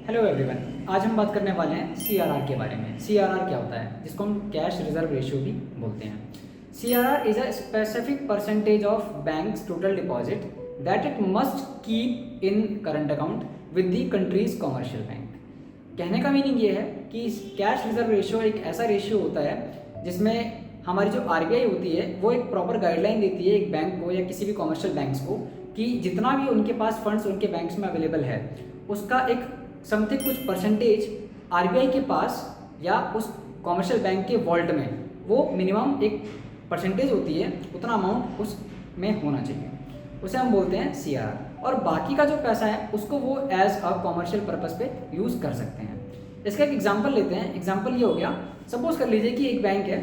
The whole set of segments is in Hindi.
हेलो एवरीवन, आज हम बात करने वाले हैं सीआरआर के बारे में। सीआरआर क्या होता है, जिसको हम कैश रिजर्व रेशियो भी बोलते हैं। CRR is a specific percentage of banks total deposit that it must keep in current account with the countries commercial bank. कहने का मीनिंग ये है कि कैश रिजर्व रेशियो एक ऐसा रेशियो होता है जिसमें हमारी जो आरबीआई होती है वो एक प्रॉपर गाइडलाइन देती है एक बैंक को या किसी भी कॉमर्शियल बैंक्स को कि जितना भी उनके पास फंड्स उनके बैंक्स में अवेलेबल है उसका एक समथिंग कुछ परसेंटेज आरबीआई के पास या उस कॉमर्शियल बैंक के वॉल्ट में वो मिनिमम एक परसेंटेज होती है, उतना अमाउंट उसमें होना चाहिए, उसे हम बोलते हैं सीआरआर। और बाकी का जो पैसा है उसको वो एज अ कॉमर्शियल पर्पस पे यूज़ कर सकते हैं। इसका एक एग्जांपल लेते हैं। एग्जांपल ये हो गया, सपोज कर लीजिए कि एक बैंक है,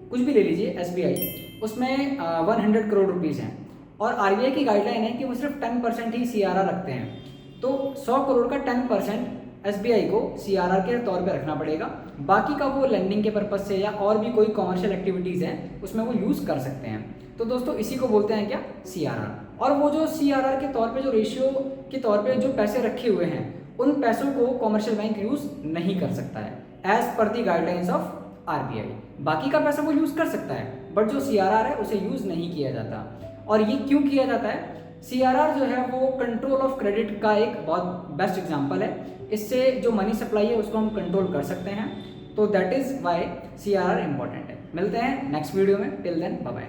कुछ भी ले लीजिए, एसबीआई, उसमें 100 करोड़ रुपीज़ हैं और आरबीआई की गाइडलाइन है कि वो सिर्फ 10% ही सीआरआर रखते हैं। तो 100 करोड़ का 10% एसबीआई को सीआरआर के तौर पे रखना पड़ेगा, बाकी का वो लेंडिंग के पर्पज से या और भी कोई कॉमर्शियल एक्टिविटीज़ हैं उसमें वो यूज़ कर सकते हैं। तो दोस्तों इसी को बोलते हैं क्या, सीआरआर। और वो जो सीआरआर के तौर पे जो रेशियो के तौर पे जो पैसे रखे हुए हैं उन पैसों को कॉमर्शियल बैंक यूज़ नहीं कर सकता है as per the guidelines of RBI. बाकी का पैसा वो यूज़ कर सकता है बट जो सीआरआर है उसे यूज़ नहीं किया जाता। और ये क्यों किया जाता है? सीआरआर जो है वो कंट्रोल ऑफ क्रेडिट का एक बहुत बेस्ट एग्जांपल है। इससे जो मनी सप्लाई है उसको हम कंट्रोल कर सकते हैं। तो that is why CRR important है। मिलते हैं नेक्स्ट वीडियो में, टिल देन बाय बाय।